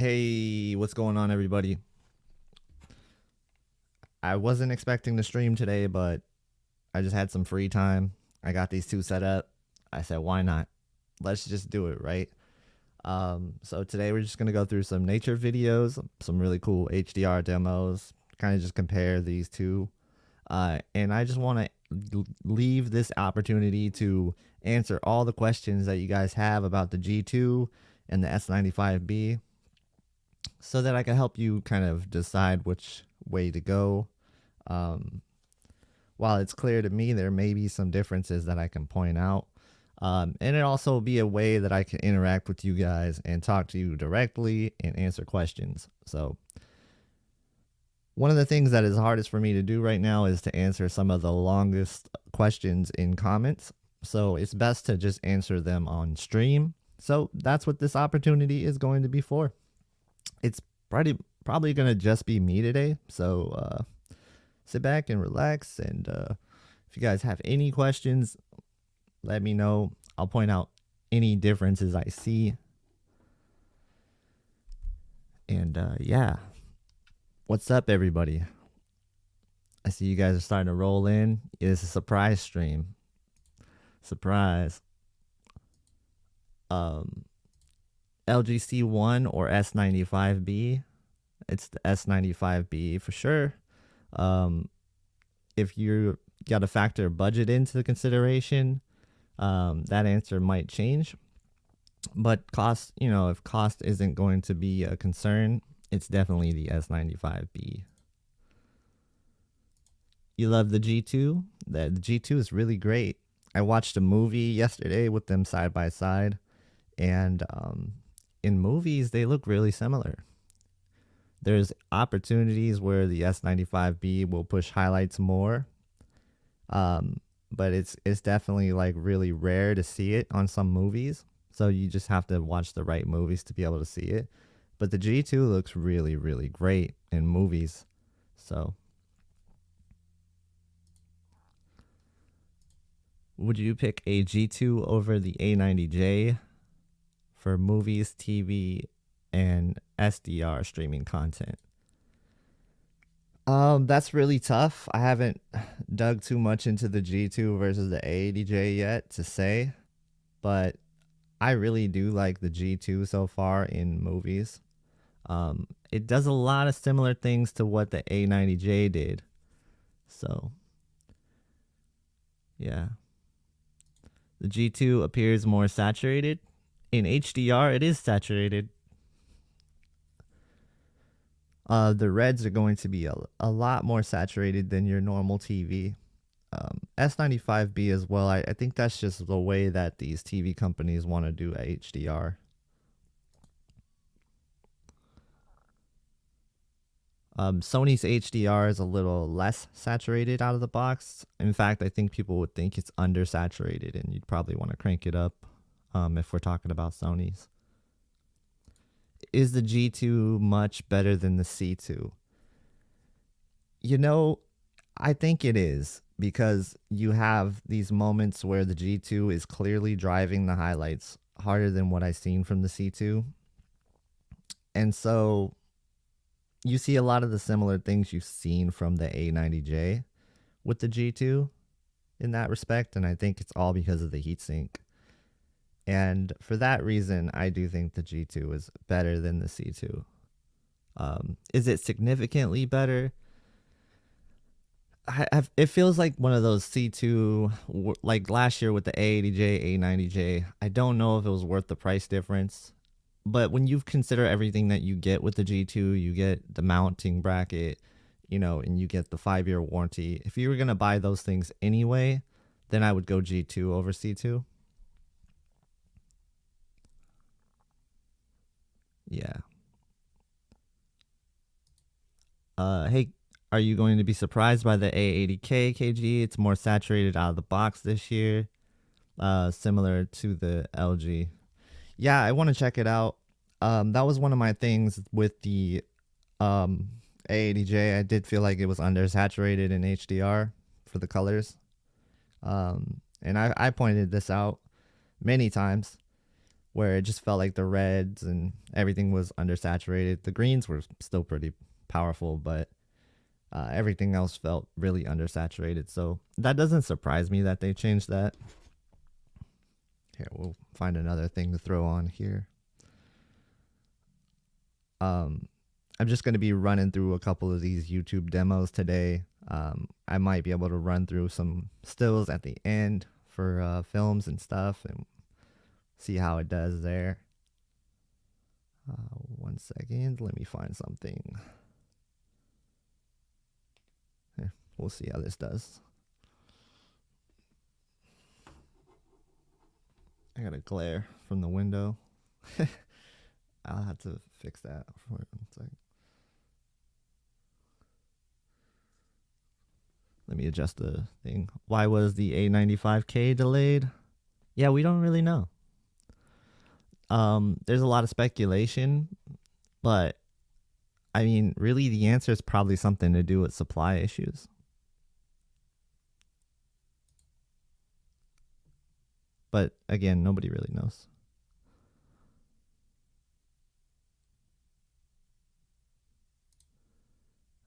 Hey, what's going on, everybody? I wasn't expecting to stream today, but I just had some free time. I got these two set up. I said, why not? Let's just do it, right? So today we're just gonna go through some nature videos, some really cool HDR demos, kind of just compare these two. And I just want to leave this opportunity to answer all the questions that you guys have about the G2 and the S95B, so that I can help you kind of decide which way to go. Um, while it's clear to me there may be some differences that I can point out, and it also be a way that I can interact with you guys and talk to you directly and answer questions. So one of the things that is hardest for me to do right now is to answer some of the longest questions in comments. So it's best to just answer them on stream. So that's what this opportunity is going to be for. It's probably going to just be me today. So sit back and relax. And if you guys have any questions, let me know. I'll point out any differences I see. And yeah, what's up, everybody? I see you guys are starting to roll in. It's a surprise stream. Surprise. LGC1 or S95B. It's the S95B for sure. If you got to factor budget into consideration, that answer might change. But cost, if cost isn't going to be a concern, it's definitely the S95B. You love the G2? The G2 is really great. I watched a movie yesterday with them side by side, and in movies, they look really similar. There's opportunities where the S95B will push highlights more, but it's definitely like really rare to see it on some movies. So you just have to watch the right movies to be able to see it. But the G2 looks really, really great in movies. So would you pick a G2 over the A90J for movies, TV, and SDR streaming content? That's really tough. I haven't dug too much into the G2 versus the A80J yet to say, but I really do like the G2 so far in movies. It does a lot of similar things to what the A90J did. So, yeah. The G2 appears more saturated. In HDR, it is saturated. The reds are going to be a lot more saturated than your normal TV. S95B as well. I think that's just the way that these TV companies want to do HDR. Sony's HDR is a little less saturated out of the box. In fact, I think people would think it's undersaturated, and you'd probably want to crank it up if we're talking about Sony's. Is the G2 much better than the C2? I think it is, because you have these moments where the G2 is clearly driving the highlights harder than what I've seen from the C2. And so you see a lot of the similar things you've seen from the A90J with the G2 in that respect, and I think it's all because of the heatsink. And for that reason, I do think the G2 is better than the C2. Is it significantly better? It feels like one of those C2, like last year with the A80J, A90J. I don't know if it was worth the price difference. But when you consider everything that you get with the G2, you get the mounting bracket, and you get the 5-year warranty. If you were going to buy those things anyway, then I would go G2 over C2. Yeah. Hey, are you going to be surprised by the A80K KG? It's more saturated out of the box this year, similar to the LG. Yeah, I want to check it out. That was one of my things with the A80J. I did feel like it was undersaturated in HDR for the colors. And I pointed this out many times. where it just felt like the reds and everything was undersaturated. The greens were still pretty powerful, but everything else felt really undersaturated. So that doesn't surprise me that they changed that. Here, we'll find another thing to throw on here. I'm just going to be running through a couple of these YouTube demos today. I might be able to run through some stills at the end for films and stuff and see how it does there. 1 second, let me find something. Here, we'll see how this does. I got a glare from the window. I'll have to fix that for 1 second. Let me adjust the thing. Why was the A95K delayed? Yeah, we don't really know. There's a lot of speculation, but I mean, really the answer is probably something to do with supply issues. But again, nobody really knows.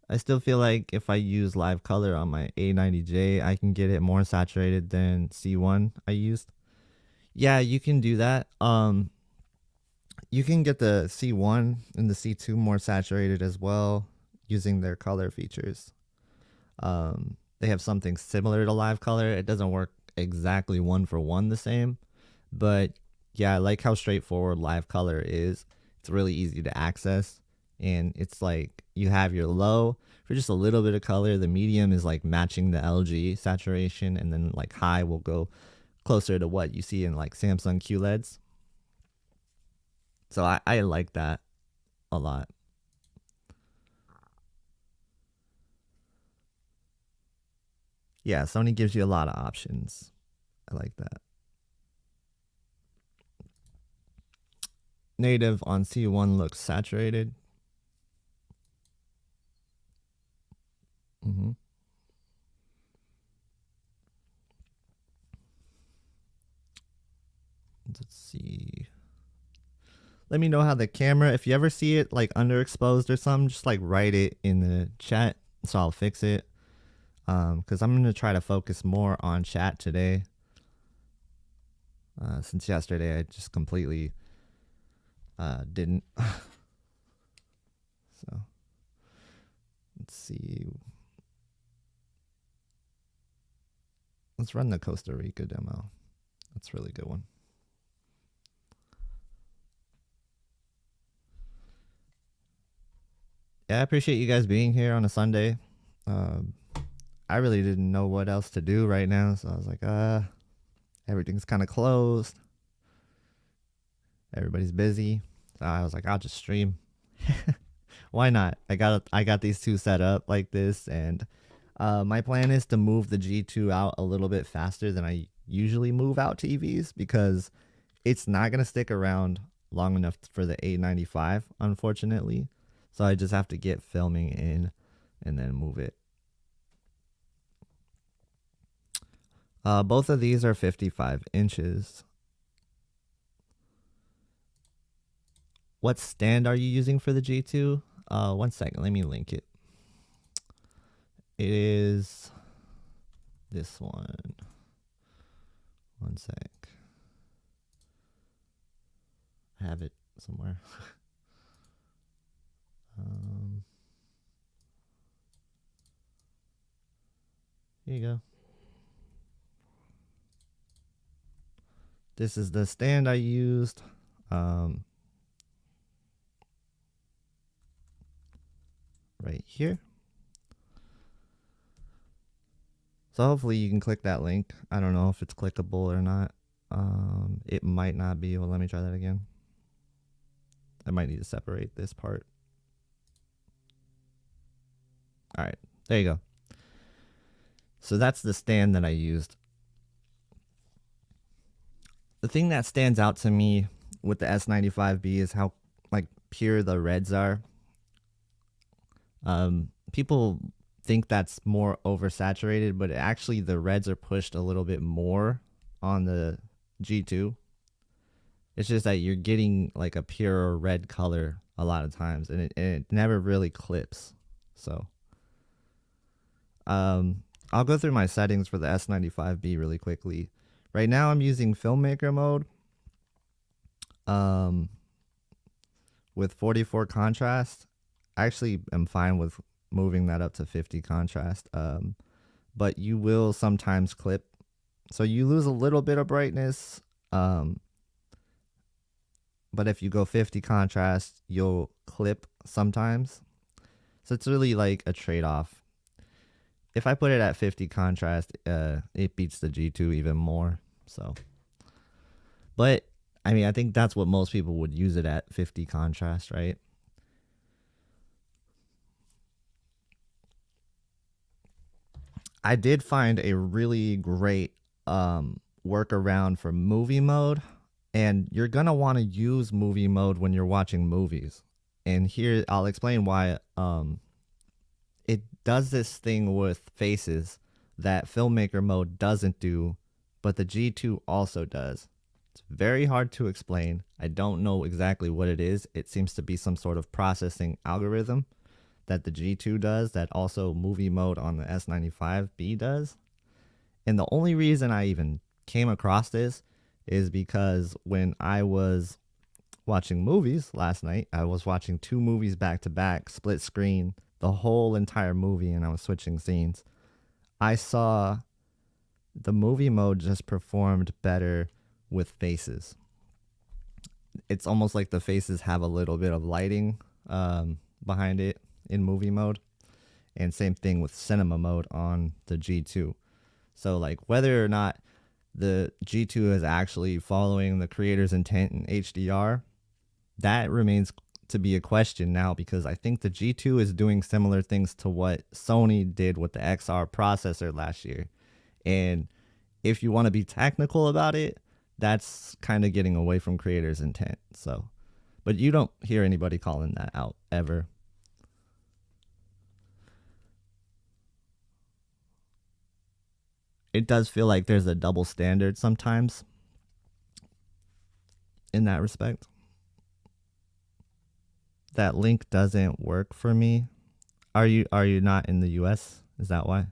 I still feel like if I use live color on my A90J, I can get it more saturated than C1 I used. Yeah, you can do that. You can get the C1 and the C2 more saturated as well using their color features. They have something similar to live color. It doesn't work exactly 1-for-1 the same, but yeah, I like how straightforward live color is. It's really easy to access, and it's like you have your low for just a little bit of color. The medium is like matching the LG saturation, and then like high will go closer to what you see in like Samsung QLEDs. So I like that a lot. Yeah, Sony gives you a lot of options. I like that. Native on C1 looks saturated. Let's see. Let me know how the camera, if you ever see it like underexposed or something, just like write it in the chat so I'll fix it. Because I'm going to try to focus more on chat today. Since yesterday I just completely didn't. So let's see. Let's run the Costa Rica demo. That's a really good one. Yeah, I appreciate you guys being here on a Sunday. I really didn't know what else to do right now, so I was like, everything's kind of closed. Everybody's busy. So I was like, I'll just stream. Why not? I got these two set up like this, and my plan is to move the G2 out a little bit faster than I usually move out TVs, because it's not going to stick around long enough for the A95, unfortunately. So I just have to get filming in and then move it. Both of these are 55 inches. What stand are you using for the G2? 1 second, let me link it. It is this one. 1 sec. I have it somewhere. Here you go. This is the stand I used. Right here. So hopefully you can click that link. I don't know if it's clickable or not. It might not be. Well, let me try that again. I might need to separate this part. All right, there you go. So that's the stand that I used. The thing that stands out to me with the S95B is how like pure the reds are. People think that's more oversaturated, but actually the reds are pushed a little bit more on the G2. It's just that you're getting like a pure red color a lot of times, and it never really clips. So I'll go through my settings for the S95B really quickly. Right now I'm using Filmmaker mode with 44 contrast. I actually am fine with moving that up to 50 contrast, but you will sometimes clip. So you lose a little bit of brightness, but if you go 50 contrast, you'll clip sometimes. So it's really like a trade-off. If I put it at 50 contrast, it beats the G2 even more. So, but I mean, I think that's what most people would use it at, 50 contrast, right? I did find a really great workaround for movie mode, and you're gonna want to use movie mode when you're watching movies. And here I'll explain why. It does this thing with faces that Filmmaker mode doesn't do, but the G2 also does. It's very hard to explain. I don't know exactly what it is. It seems to be some sort of processing algorithm that the G2 does that also movie mode on the S95B does. And the only reason I even came across this is because when I was watching movies last night, I was watching 2 movies back to back, split screen, the whole entire movie, and I was switching scenes. I saw the movie mode just performed better with faces. It's almost like the faces have a little bit of lighting behind it in movie mode, and same thing with cinema mode on the G2. So like whether or not the G2 is actually following the creator's intent in HDR, that remains to be a question now, because I think the G2 is doing similar things to what Sony did with the XR processor last year. And if you want to be technical about it, that's kind of getting away from creator's intent. So, but you don't hear anybody calling that out ever. It does feel like there's a double standard sometimes in that respect. That link doesn't work for me. Are you not in the US? Is that why?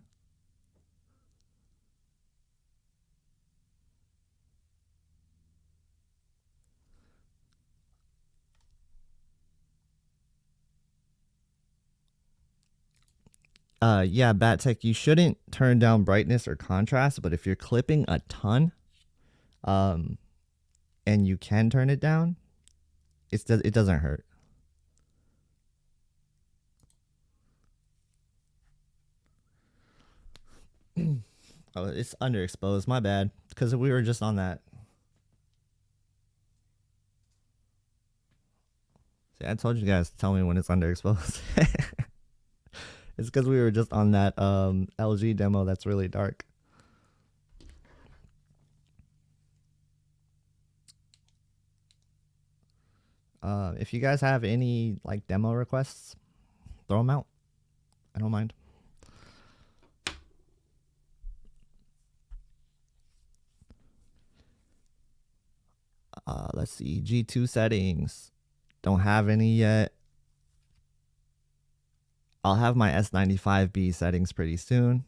Yeah, BatTech, you shouldn't turn down brightness or contrast, but if you're clipping a ton, um, and you can turn it down, it doesn't hurt. Oh, it's underexposed. My bad, because we were just on that. See, I told you guys to tell me when it's underexposed. It's because we were just on that LG demo that's really dark. If you guys have any like demo requests, throw them out. I don't mind. Let's see. G2 settings. Don't have any yet. I'll have my S95B settings pretty soon.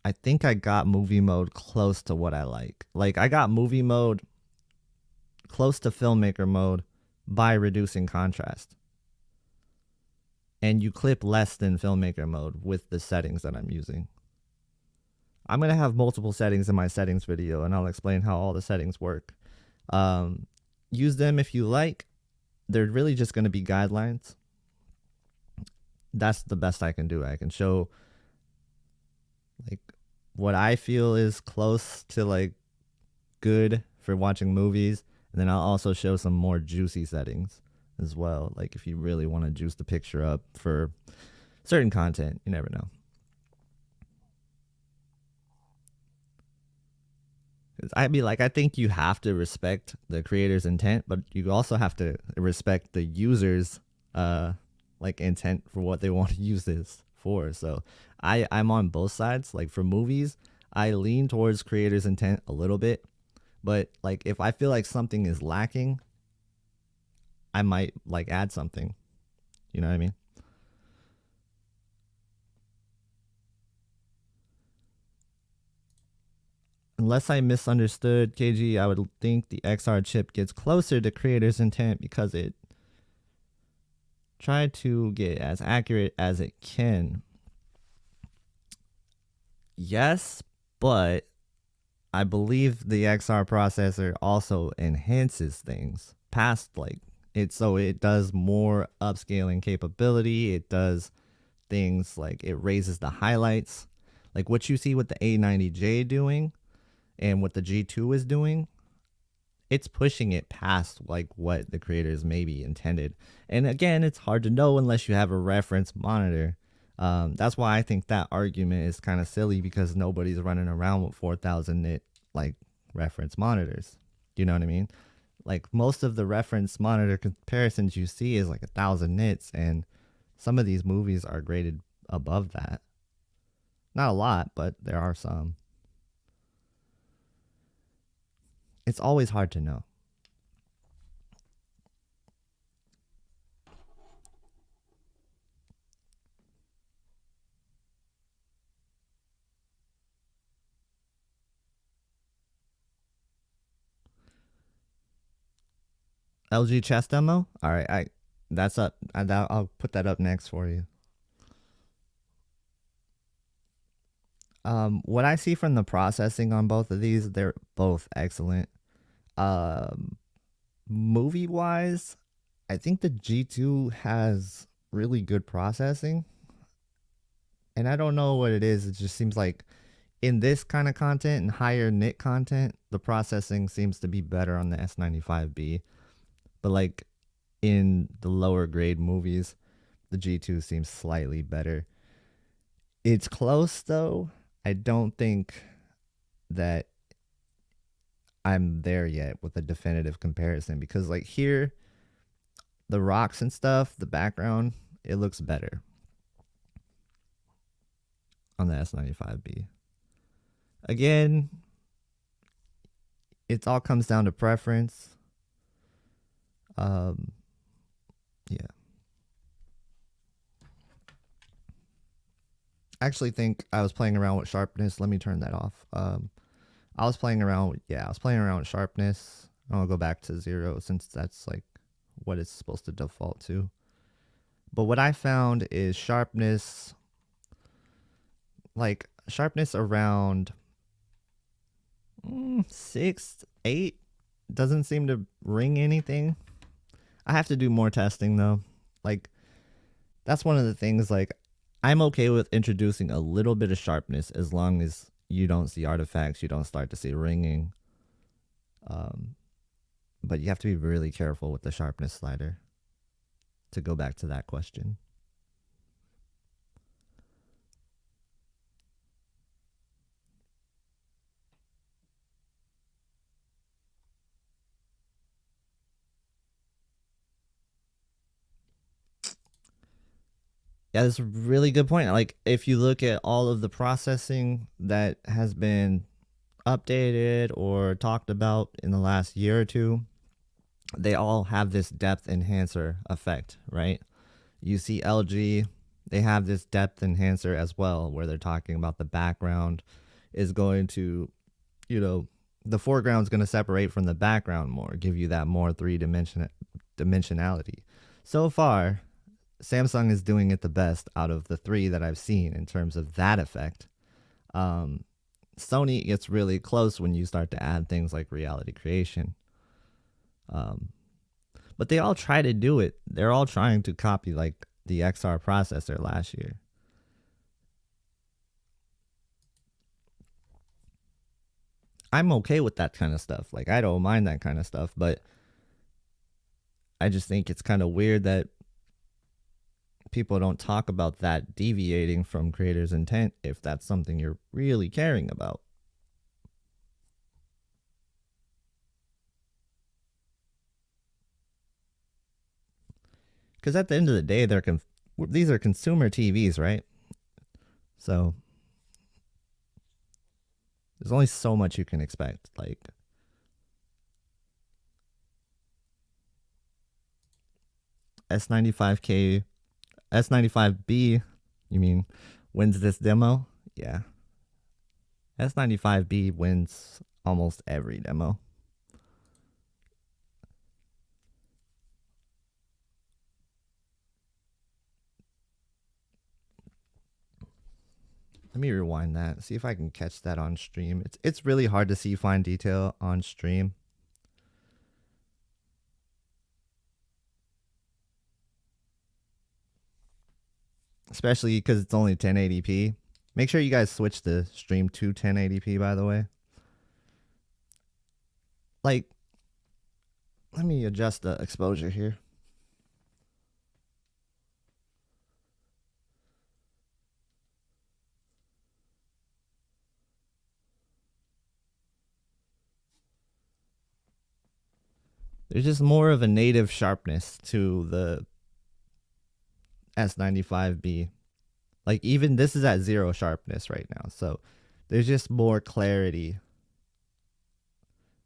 I think I got movie mode close to what I like. Like I got movie mode close to Filmmaker mode by reducing contrast. And you clip less than Filmmaker mode with the settings that I'm using. I'm going to have multiple settings in my settings video, and I'll explain how all the settings work. Use them if you like. They're really just going to be guidelines. That's the best I can do. I can show like what I feel is close to like good for watching movies, and then I'll also show some more juicy settings as well. Like if you really want to juice the picture up for certain content, you never know. I mean, like, I think you have to respect the creator's intent, but you also have to respect the user's like intent for what they want to use this for. So I'm on both sides. Like for movies, I lean towards creator's intent a little bit, But like if I feel like something is lacking, I might like add something. You know what I mean? Unless I misunderstood KG, I would think the XR chip gets closer to creator's intent because it tried to get as accurate as it can. Yes, but I believe the XR processor also enhances things past like it, so it does more upscaling capability. It does things like it raises the highlights, like what you see with the A90J doing and what the G2 is doing. It's pushing it past like what the creators maybe intended. And again, it's hard to know unless you have a reference monitor. That's why I think that argument is kind of silly because nobody's running around with 4,000 nit like reference monitors. You know what I mean? Like most of the reference monitor comparisons you see is like 1,000 nits, and some of these movies are graded above that. Not a lot, but there are some. It's always hard to know. LG chess demo. All right, that's up. I'll put that up next for you. What I see from the processing on both of these, they're both excellent. Um, movie wise, I think the G2 has really good processing, and I don't know what it is. It just seems like in this kind of content and higher nit content, the processing seems to be better on the S95B. But like in the lower grade movies, the G2 seems slightly better. It's close though. I don't think that I'm there yet with a definitive comparison because like here, the rocks and stuff, the background, it looks better on the S95B. Again, it all comes down to preference. Yeah. I actually think I was playing around with sharpness. Let me turn that off. I was playing around with sharpness. I'll go back to 0 since that's like what it's supposed to default to. But what I found is sharpness around 6, 8 doesn't seem to ring anything. I have to do more testing though. Like that's one of the things, like I'm okay with introducing a little bit of sharpness as long as you don't see artifacts, you don't start to see ringing. But you have to be really careful with the sharpness slider, to go back to that question. Yeah, that's a really good point. Like if you look at all of the processing that has been updated or talked about in the last year or two, they all have this depth enhancer effect, right? You see LG, they have this depth enhancer as well, where they're talking about the background is going to, you know, the foreground is going to separate from the background more, give you that more dimensionality. So far, Samsung is doing it the best out of the three that I've seen in terms of that effect. Sony gets really close when you start to add things like reality creation. But they all try to do it. They're all trying to copy like the XR processor last year. I'm okay with that kind of stuff. Like I don't mind that kind of stuff, but I just think it's kind of weird that people don't talk about that deviating from creators' intent if that's something you're really caring about. Because at the end of the day, these are consumer TVs, right? So there's only so much you can expect. Like S95K, S95B, you mean, wins this demo? Yeah. S95B wins almost every demo. Let me rewind that, see if I can catch that on stream. It's really hard to see fine detail on stream. Especially because it's only 1080p. Make sure you guys switch the stream to 1080p, by the way. Like, let me adjust the exposure here. There's just more of a native sharpness to the S95B. Like, even this is at 0 sharpness right now. So there's just more clarity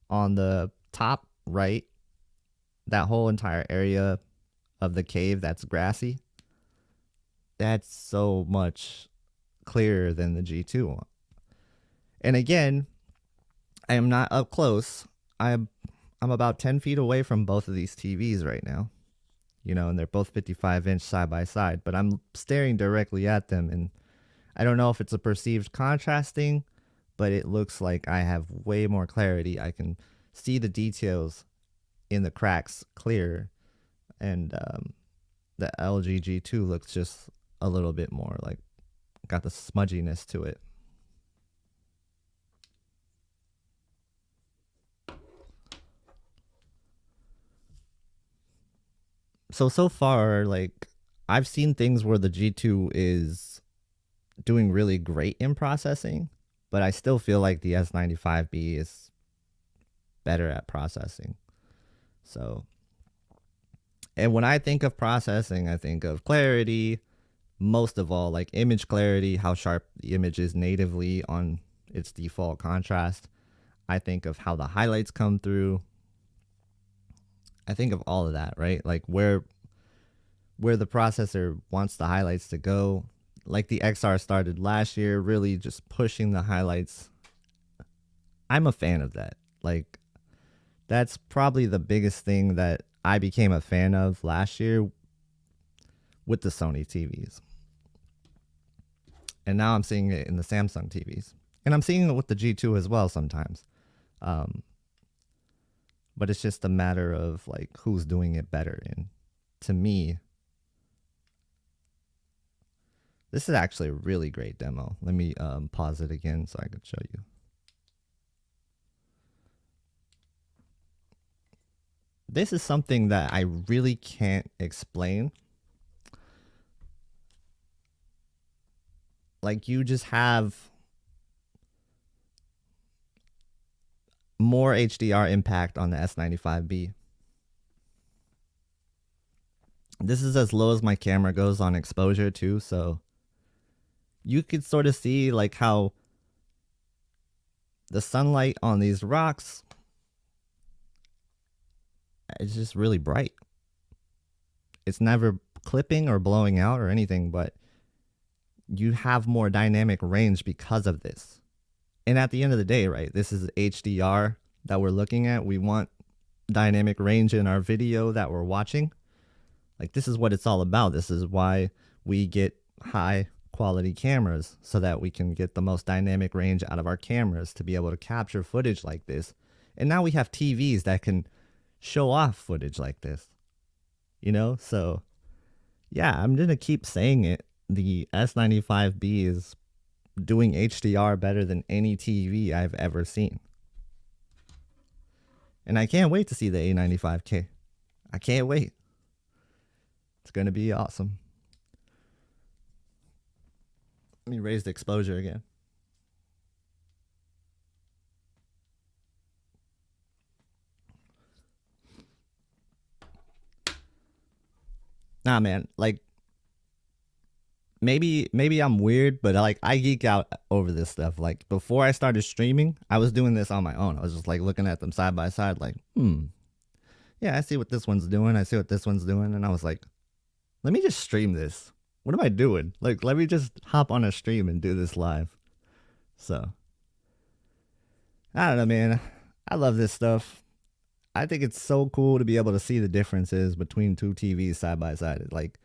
on the top right. That whole entire area of the cave that's grassy. That's so much clearer than the G2 one. And again, I am not up close. I'm about 10 feet away from both of these TVs right now, you know, and they're both 55-inch side by side, but I'm staring directly at them, and I don't know if it's a perceived contrast thing, but it looks like I have way more clarity. I can see the details in the cracks clear, and the LG G2 looks just a little bit more like got the smudginess to it. So far, like, I've seen things where the G2 is doing really great in processing, but I still feel like the S95B is better at processing. So, and when I think of processing, I think of clarity, most of all, like image clarity, how sharp the image is natively on its default contrast. I think of how the highlights come through. I think of all of that, right? Like where the processor wants the highlights to go. Like the XR started last year, really just pushing the highlights. I'm a fan of that. Like, that's probably the biggest thing that I became a fan of last year with the Sony TVs. And now I'm seeing it in the Samsung TVs. And I'm seeing it with the G2 as well sometimes. But it's just a matter of like who's doing it better. And to me, this is actually a really great demo. Let me pause it again so I can show you. This is something that I really can't explain. Like, you just have more HDR impact on the S95B. This is as low as my camera goes on exposure too, so you could sort of see like how the sunlight on these rocks is just really bright. It's never clipping or blowing out or anything, but you have more dynamic range because of this. And at the end of the day, right, this is HDR that we're looking at. We want dynamic range in our video that we're watching. Like, this is what it's all about. This is why we get high quality cameras, so that we can get the most dynamic range out of our cameras to be able to capture footage like this. And now we have TVs that can show off footage like this, you know? So yeah, I'm going to keep saying it. The S95B is doing HDR better than any TV I've ever seen. And I can't wait to see the A95K. I can't wait. It's going to be awesome. Let me raise the exposure again. Nah, man, like, maybe I'm weird, but like, I geek out over this stuff. Like, before I started streaming, I was doing this on my own. I was just like looking at them side by side, like, yeah, I see what this one's doing. I see what this one's doing. And I was like, Let me just stream this. What am I doing? Like, let me just hop on a stream and do this live. So, I don't know, man. I love this stuff. I think it's so cool to be able to see the differences between two TVs side by side. Like,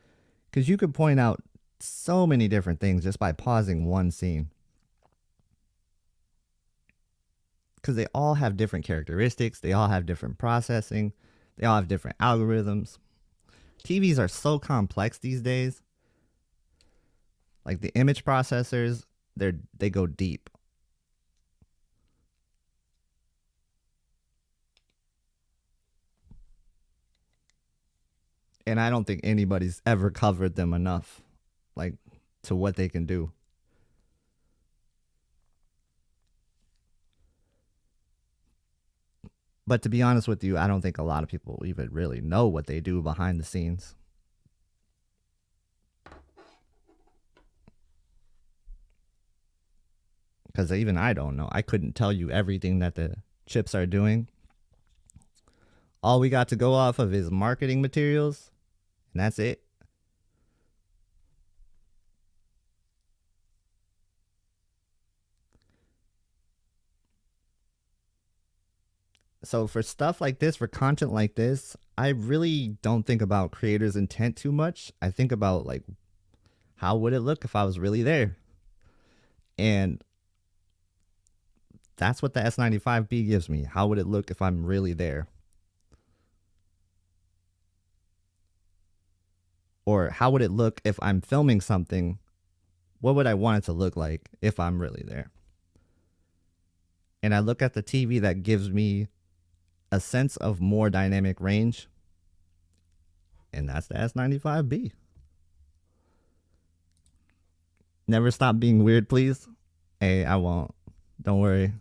because you could point out so many different things just by pausing one scene. Because they all have different characteristics. They all have different processing. They all have different algorithms. TVs are so complex these days. Like the image processors, they go deep. And I don't think anybody's ever covered them enough, like, to what they can do. But to be honest with you, I don't think a lot of people even really know what they do behind the scenes. Because even I don't know. I couldn't tell you everything that the chips are doing. All we got to go off of is marketing materials, and that's it. So for stuff like this, for content like this, I really don't think about creators' intent too much. I think about, like, how would it look if I was really there? And that's what the S95B gives me. How would it look if I'm really there? Or how would it look if I'm filming something? What would I want it to look like if I'm really there? And I look at the TV that gives me a sense of more dynamic range, and that's the S95B. Never stop being weird, please. Hey, I won't. Don't worry.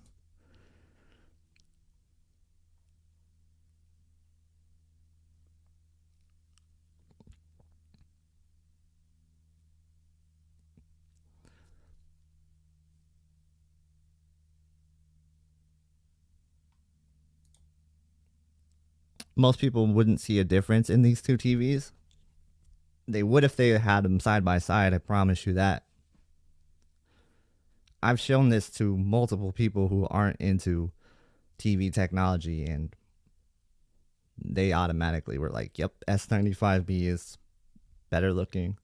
Most people wouldn't see a difference in these two TVs. They would if they had them side by side, I promise you that. I've shown this to multiple people who aren't into TV technology, and they automatically were like, yep, S95B is better looking.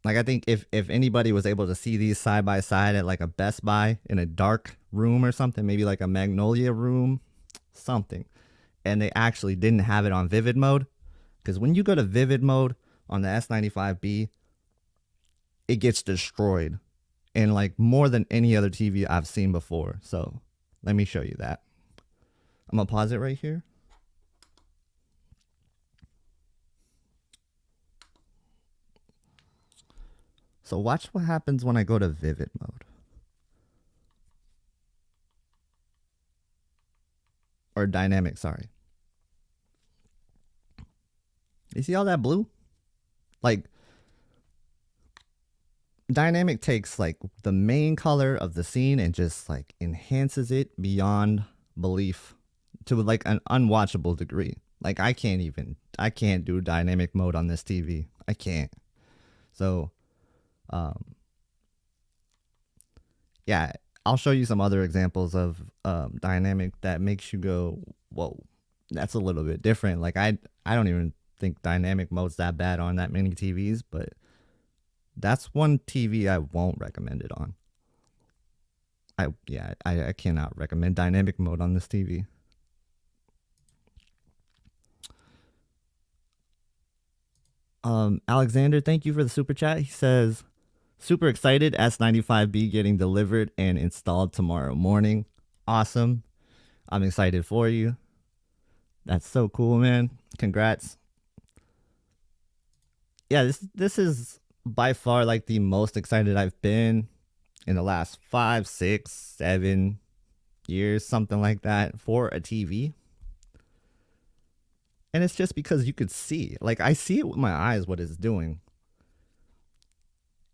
Like, I think if anybody was able to see these side by side at like a Best Buy in a dark room or something, maybe like a Magnolia room, something, and they actually didn't have it on vivid mode, because when you go to vivid mode on the S95B, it gets destroyed, and like more than any other TV I've seen before. So let me show you that. I'm gonna pause it right here. So watch what happens when I go to vivid mode. Or dynamic, sorry. You see all that blue? Like, dynamic takes like the main color of the scene and just like enhances it beyond belief to like an unwatchable degree. Like, I can't do dynamic mode on this TV. I can't. So yeah, I'll show you some other examples of dynamic that makes you go, whoa, that's a little bit different. Like, I don't even think dynamic mode's that bad on that many TVs, but that's one TV I won't recommend it on. I cannot recommend dynamic mode on this TV. Alexander, thank you for the super chat. He says, super excited, S95B getting delivered and installed tomorrow morning. Awesome. I'm excited for you. That's so cool, man. Congrats. Yeah, this is by far like the most excited I've been in the last 5, 6, 7 years, something like that, for a TV. And it's just because you could see, like, I see it with my eyes what it's doing.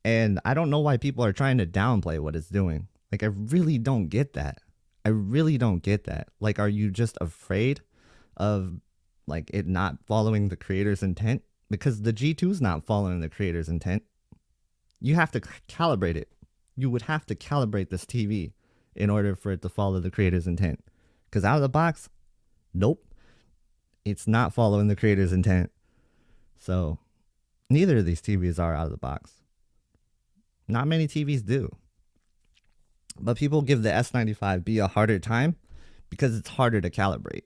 And I don't know why people are trying to downplay what it's doing. Like, I really don't get that. I really don't get that. Like, are you just afraid of like it not following the creator's intent, because the G2 is not following the creator's intent. You have to calibrate it. You would have to calibrate this TV in order for it to follow the creator's intent. Because out of the box, nope, it's not following the creator's intent. So neither of these TVs are out of the box. Not many TVs do. But people give the S95B a harder time because it's harder to calibrate.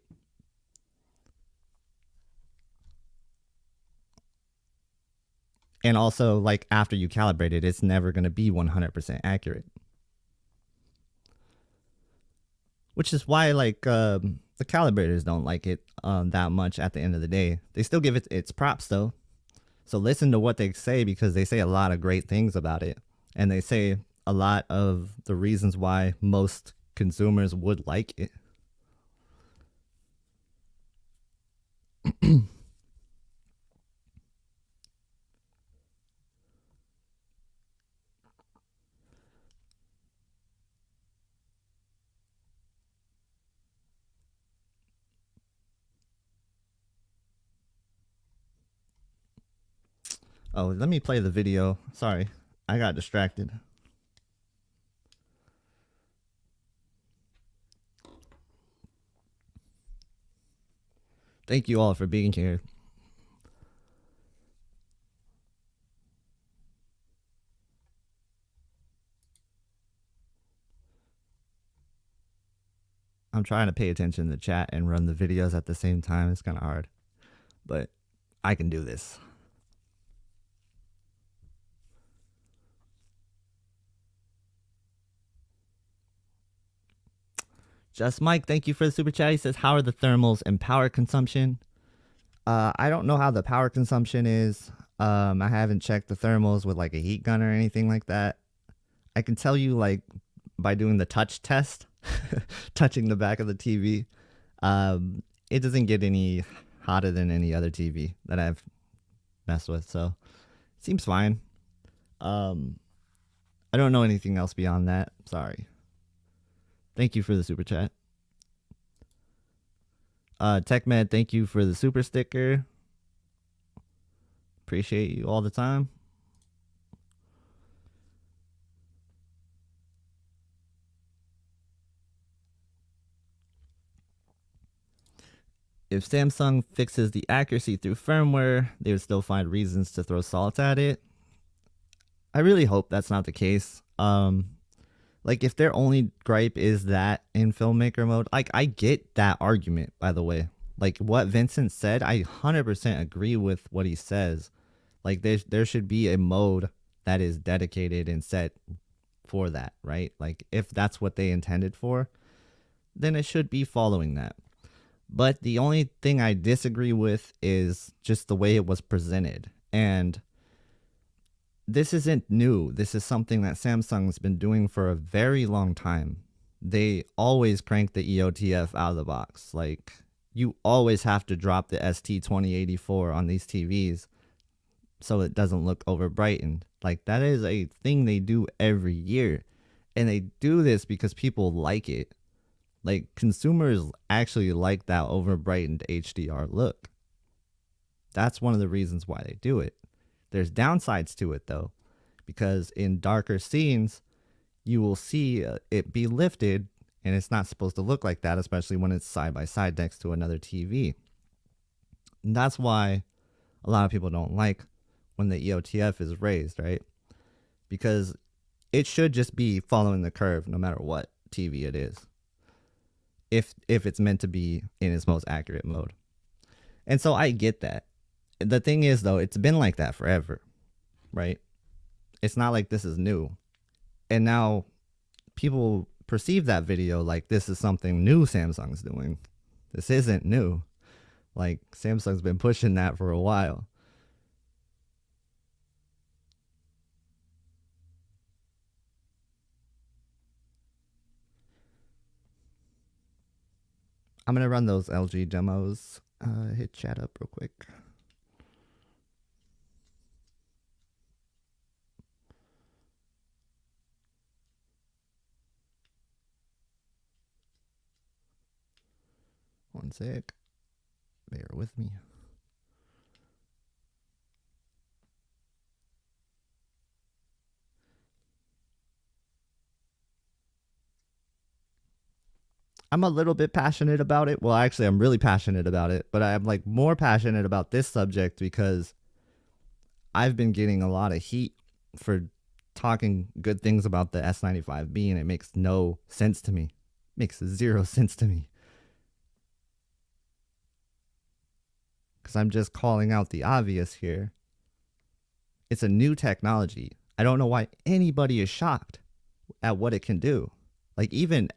And also, like, after you calibrate it, it's never going to be 100% accurate. Which is why, like, the calibrators don't like it that much at the end of the day. They still give it its props, though. So listen to what they say, because they say a lot of great things about it. And they say a lot of the reasons why most consumers would like it. Oh, let me play the video. Sorry, I got distracted. Thank you all for being here. I'm trying to pay attention to the chat and run the videos at the same time. It's kind of hard, but I can do this. Just Mike, thank you for the super chat. He says, how are the thermals and power consumption? I don't know how the power consumption is. I haven't checked the thermals with like a heat gun or anything like that. I can tell you, like, by doing the touch test, touching the back of the TV, it doesn't get any hotter than any other TV that I've messed with. So it seems fine. I don't know anything else beyond that. Sorry. Thank you for the super chat. TechMed, thank you for the super sticker. Appreciate you all the time. If Samsung fixes the accuracy through firmware, they would still find reasons to throw salt at it. I really hope that's not the case. Like, if their only gripe is that in Filmmaker mode, like, I get that argument, by the way. Like, what Vincent said, I 100% agree with what he says. Like, there should be a mode that is dedicated and set for that, right? Like, if that's what they intended for, then it should be following that. But the only thing I disagree with is just the way it was presented. And this isn't new. This is something that Samsung's been doing for a very long time. They always crank the EOTF out of the box. Like, you always have to drop the ST2084 on these TVs so it doesn't look over brightened. Like, that is a thing they do every year. And they do this because people like it. Like, consumers actually like that over brightened HDR look. That's one of the reasons why they do it. There's downsides to it, though, because in darker scenes, you will see it be lifted, and it's not supposed to look like that, especially when it's side by side next to another TV. And that's why a lot of people don't like when the EOTF is raised, right? Because it should just be following the curve no matter what TV it is, if it's meant to be in its most accurate mode. And so I get that. The thing is, though, it's been like that forever, right? It's not like this is new. And now people perceive that video like this is something new Samsung's doing. This isn't new. Like, Samsung's been pushing that for a while. I'm going to run those LG demos. Hit chat up real quick. One sec. Bear with me. I'm a little bit passionate about it. Well, actually, I'm really passionate about it, but I'm like more passionate about this subject because I've been getting a lot of heat for talking good things about the S95B, and it makes no sense to me. It makes zero sense to me. Because I'm just calling out the obvious here. It's a new technology. I don't know why anybody is shocked at what it can do. Like, even,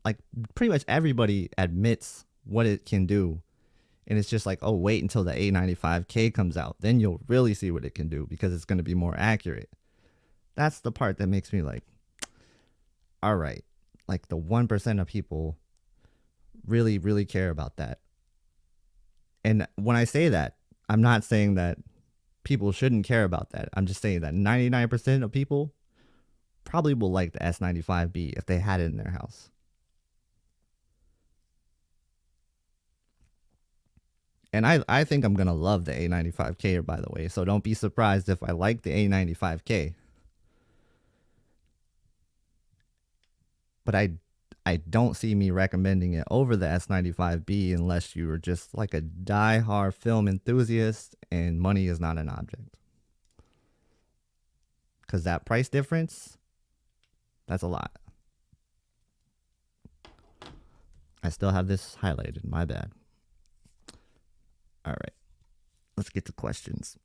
like, pretty much everybody admits what it can do. And it's just like, oh, wait until the A95K comes out. Then you'll really see what it can do because it's going to be more accurate. That's the part that makes me like, all right. Like, the 1% of people really, really care about that. And when I say that, I'm not saying that people shouldn't care about that. I'm just saying that 99% of people probably will like the S95B if they had it in their house. And I think I'm going to love the A95K, by the way. So don't be surprised if I like the A95K. But I don't see me recommending it over the S95B unless you are just like a die-hard film enthusiast and money is not an object. Because that price difference, that's a lot. I still have this highlighted. My bad. All right. Let's get to questions.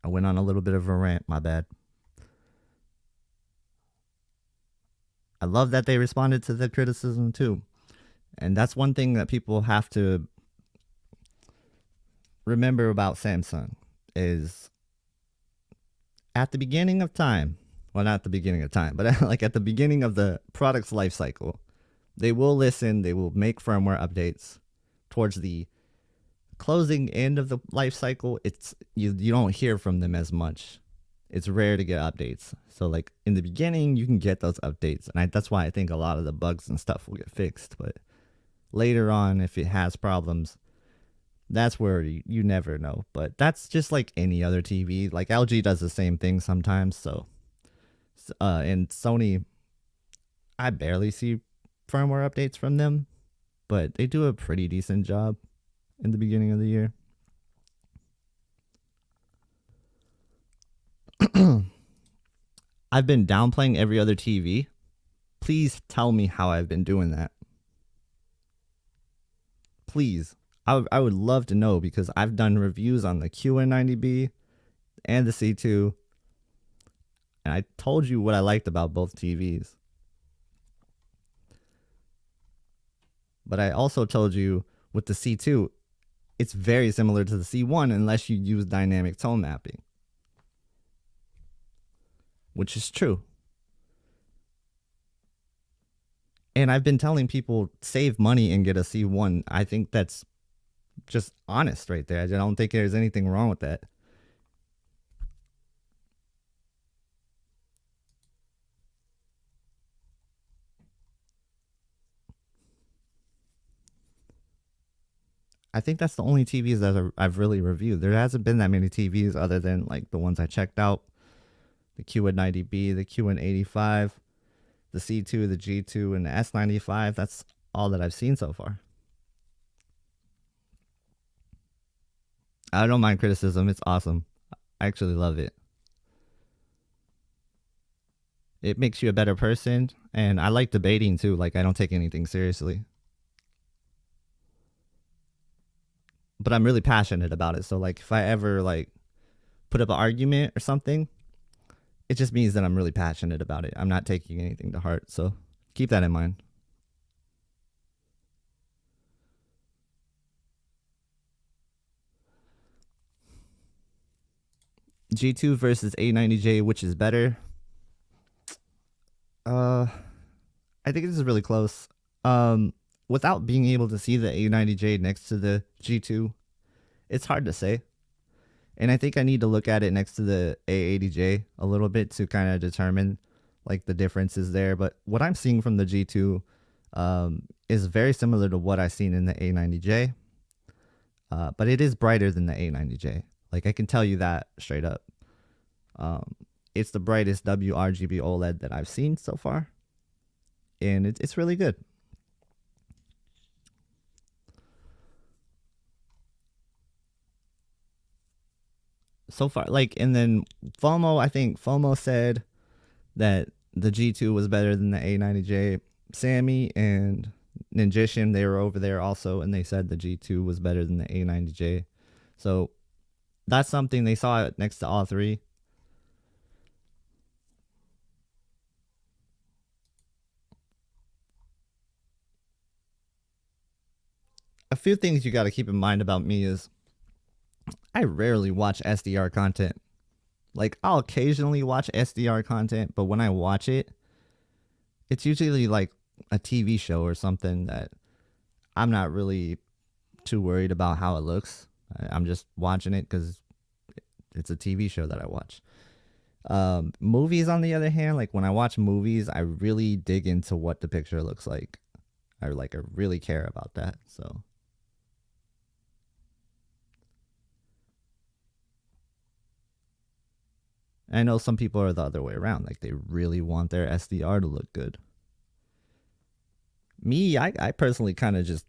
I went on a little bit of a rant. My bad. I love that they responded to the criticism too. And that's one thing that people have to remember about Samsung is at the beginning of time, well, not the beginning of time, but like at the beginning of the product's life cycle, they will listen, they will make firmware updates. Towards the closing end of the life cycle, it's you don't hear from them as much. It's rare to get updates. So like in the beginning, you can get those updates. And that's why I think a lot of the bugs and stuff will get fixed. But later on, if it has problems, that's where you never know. But that's just like any other TV. Like LG does the same thing sometimes. So, and Sony, I barely see firmware updates from them. But they do a pretty decent job in the beginning of the year. I've been downplaying every other TV. Please tell me how I've been doing that. Please. I would love to know because I've done reviews on the QN90B and the C2. And I told you what I liked about both TVs. But I also told you with the C2, it's very similar to the C1 unless you use dynamic tone mapping. Which is true. And I've been telling people save money and get a C1. I think that's just honest right there. I don't think there's anything wrong with that. I think that's the only TVs that I've really reviewed. There hasn't been that many TVs other than like the ones I checked out. The Q90B, the Q85, the C2, the G2, and the S95. That's all that I've seen so far. I don't mind criticism. It's awesome. I actually love it. It makes you a better person. And I like debating too. Like, I don't take anything seriously. But I'm really passionate about it. So like if I ever like put up an argument or something, it just means that I'm really passionate about it. I'm not taking anything to heart. So keep that in mind. G2 versus A90J, which is better? I think this is really close. Without being able to see the A90J next to the G2, it's hard to say. And I think I need to look at it next to the A80J a little bit to kind of determine like the differences there. But what I'm seeing from the G2, is very similar to what I seen in the A90J, but it is brighter than the A90J. Like, I can tell you that straight up. It's the brightest WRGB OLED that I've seen so far, and it's really good. So far, like, and then FOMO, I think FOMO said that the G2 was better than the A90J. Sammy and Ninjishim, they were over there also, and they said the G2 was better than the A90J. So that's something they saw it next to all three. A few things you got to keep in mind about me is I rarely watch SDR content. Like, I'll occasionally watch SDR content, but when I watch it, it's usually like a TV show or something that I'm not really too worried about how it looks. I'm just watching it because it's a TV show that I watch. Movies, on the other hand, like when I watch movies, I really dig into what the picture looks like. I really care about that. So I know some people are the other way around. Like, they really want their SDR to look good. Me, I personally kind of just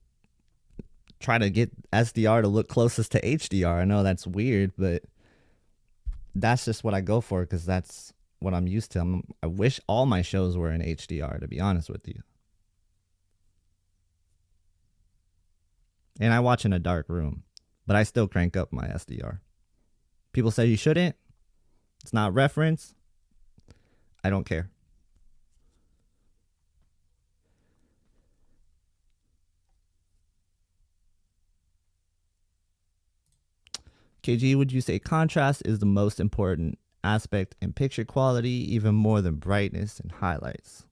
try to get SDR to look closest to HDR. I know that's weird, but that's just what I go for because that's what I'm used to. I wish all my shows were in HDR, to be honest with you. And I watch in a dark room, but I still crank up my SDR. People say you shouldn't. It's not reference. I don't care. KG, would you say contrast is the most important aspect in picture quality, even more than brightness and highlights?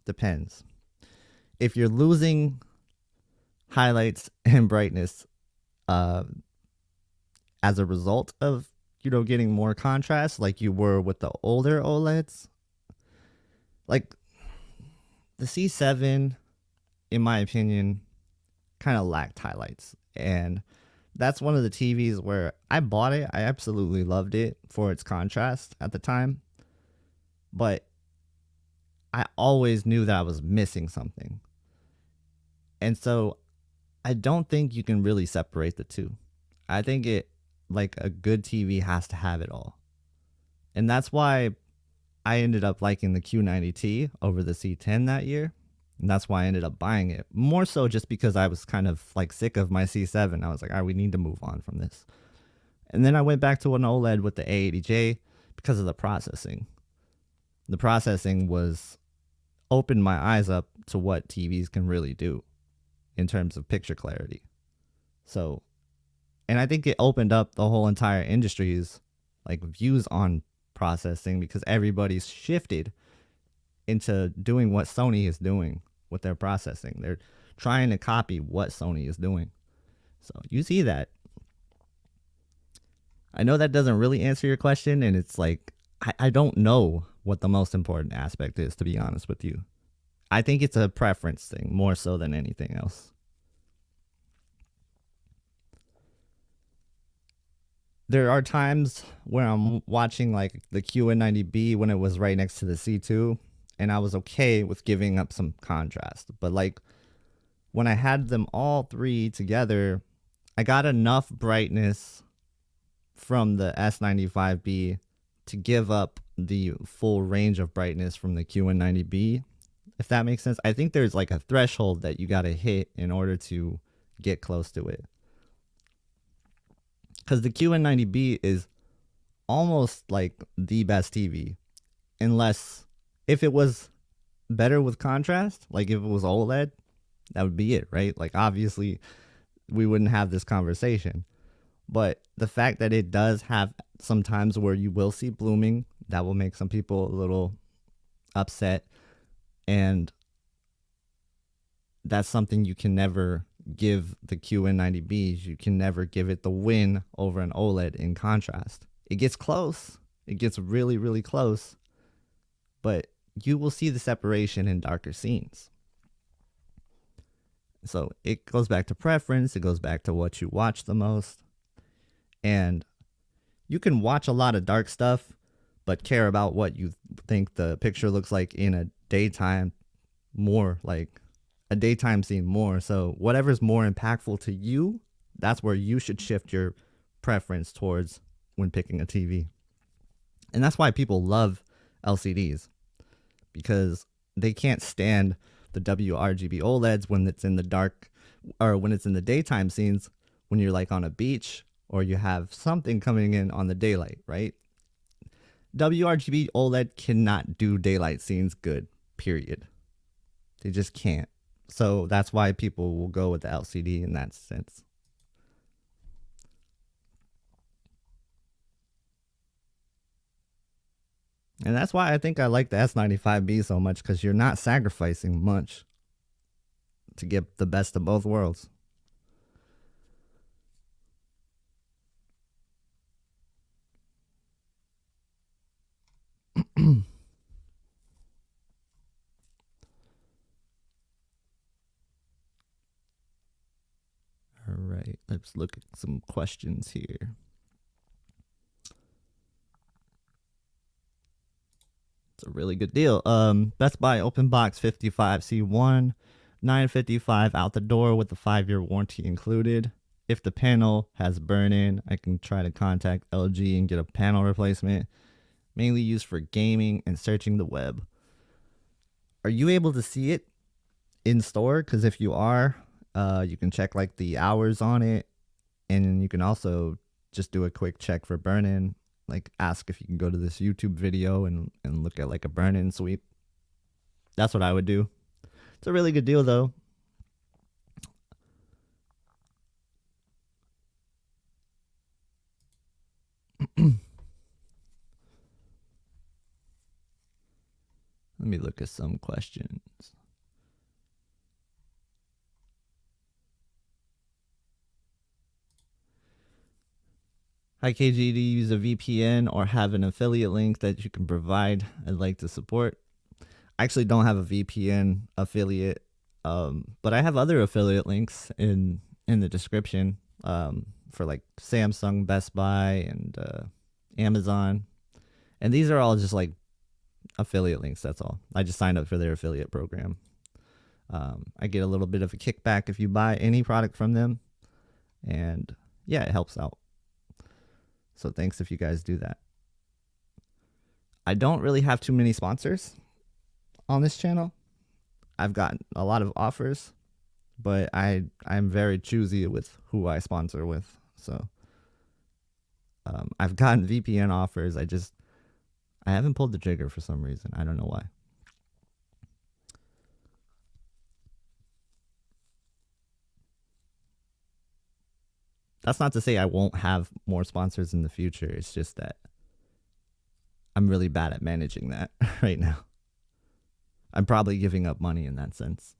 Depends. If you're losing highlights and brightness as a result of, getting more contrast like you were with the older OLEDs, like the C7, in my opinion, kind of lacked highlights. And that's one of the TVs where I bought it. I absolutely loved it for its contrast at the time. But I always knew that I was missing something. And so I don't think you can really separate the two. I think like a good TV has to have it all. And that's why I ended up liking the Q90T over the C10 that year. And that's why I ended up buying it. More so just because I was kind of like sick of my C7. I was like, all right, we need to move on from this. And then I went back to an OLED with the A80J because of the processing. The processing opened my eyes up to what TVs can really do in terms of picture clarity. So, and I think it opened up the whole entire industry's like views on processing because everybody's shifted into doing what Sony is doing with their processing. They're trying to copy what Sony is doing. So you see that. I know that doesn't really answer your question, and it's like, I don't know what the most important aspect is, to be honest with you. I think it's a preference thing more so than anything else. There are times where I'm watching like the Q&90B when it was right next to the C2, and I was okay with giving up some contrast. But like when I had them all three together, I got enough brightness from the S95B to give up the full range of brightness from the Q&90B, if that makes sense. I think there's like a threshold that you got to hit in order to get close to it. Because the Q&90B is almost like the best TV, unless if it was better with contrast, like if it was OLED, that would be it, right? Like obviously we wouldn't have this conversation. But the fact that it does have some times where you will see blooming, that will make some people a little upset. And that's something you can never give the Q&90Bs. You can never give it the win over an OLED in contrast. It gets close. It gets really, really close. But you will see the separation in darker scenes. So it goes back to preference. It goes back to what you watch the most. And you can watch a lot of dark stuff, but care about what you think the picture looks like in a daytime more, like a daytime scene more. So whatever's more impactful to you, that's where you should shift your preference towards when picking a TV. And that's why people love LCDs, because they can't stand the WRGB OLEDs when it's in the dark, or when it's in the daytime scenes, when you're like on a beach or you have something coming in on the daylight, right? WRGB OLED cannot do daylight scenes good, period. They just can't. So that's why people will go with the LCD in that sense. And that's why I think I like the S95B so much, because you're not sacrificing much to get the best of both worlds. All right, let's look at some questions here. It's a really good deal. Best Buy open box 55C1, 955 out the door with the 5-year warranty included. If the panel has burn-in, I can try to contact LG and get a panel replacement. Mainly used for gaming and searching the web. Are you able to see it in store? Because if you are, you can check like the hours on it, and you can also just do a quick check for burn-in. Like ask if you can go to this YouTube video and look at like a burn-in sweep. That's what I would do. It's a really good deal though. Let me look at some questions. Hi KG, do you use a VPN or have an affiliate link that you can provide? I'd like to support. I actually don't have a VPN affiliate, but I have other affiliate links in the description for like Samsung, Best Buy, and Amazon. And these are all just like affiliate links, that's all. I just signed up for their affiliate program. I get a little bit of a kickback if you buy any product from them. And yeah, it helps out. So thanks if you guys do that. I don't really have too many sponsors on this channel. I've gotten a lot of offers, but I'm very choosy with who I sponsor with. So I've gotten VPN offers. I haven't pulled the trigger for some reason. I don't know why. That's not to say I won't have more sponsors in the future. It's just that I'm really bad at managing that right now. I'm probably giving up money in that sense.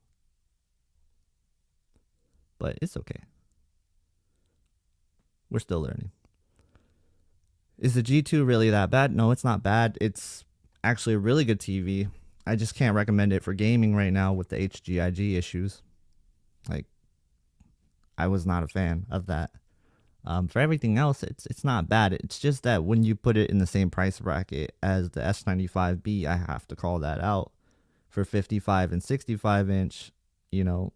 But it's okay. We're still learning. Is the G2 really that bad? No, it's not bad. It's actually a really good TV. I just can't recommend it for gaming right now with the HGIG issues. Like, I was not a fan of that. For everything else, it's not bad. It's just that when you put it in the same price bracket as the S95B, I have to call that out. For 55 and 65 inch, you know,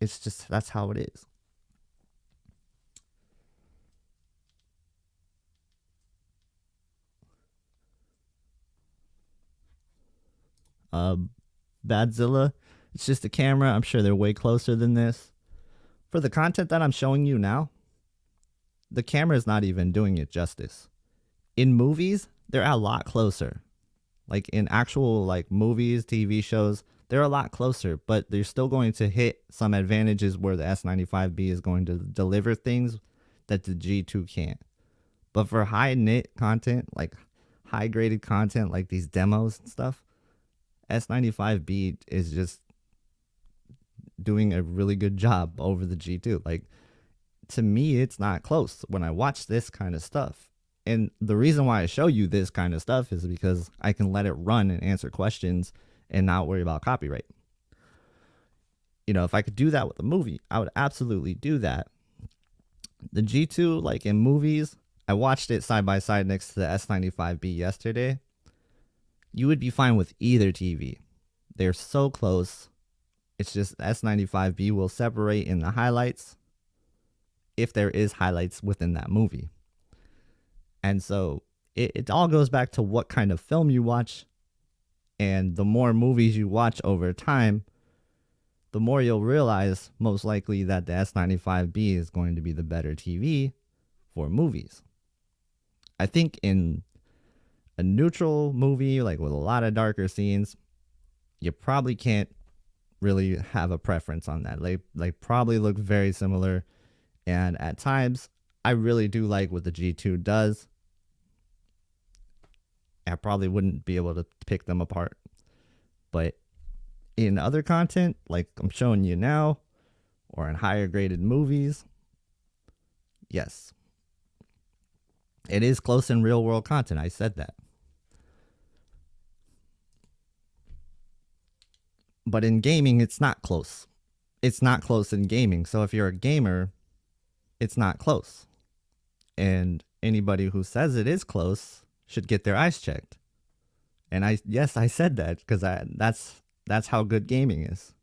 it's just, that's how it is. Badzilla, it's just a camera. I'm sure they're way closer than this. For the content that I'm showing you now, the camera is not even doing it justice. In movies, they're a lot closer. Like in actual like movies, TV shows, they're a lot closer, but they're still going to hit some advantages where the S95B is going to deliver things that the G2 can't. But for high nit content, like high graded content, like these demos and stuff, S95B is just doing a really good job over the G2. Like, to me, it's not close when I watch this kind of stuff. And the reason why I show you this kind of stuff is because I can let it run and answer questions and not worry about copyright. You know, if I could do that with a movie, I would absolutely do that. The G2, like in movies, I watched it side by side next to the S95B yesterday. You would be fine with either TV. They're so close. It's just S95B will separate in the highlights if there is highlights within that movie. And so it all goes back to what kind of film you watch. And the more movies you watch over time, the more you'll realize most likely that the S95B is going to be the better TV for movies. I think in a neutral movie, like with a lot of darker scenes, you probably can't really have a preference on that. Like probably look very similar. And at times, I really do like what the G2 does. I probably wouldn't be able to pick them apart. But in other content, like I'm showing you now, or in higher graded movies, yes, it is close in real world content. I said that. But in gaming, it's not close. It's not close in gaming. So if you're a gamer, it's not close. And anybody who says it is close should get their eyes checked. And I said that because that's how good gaming is.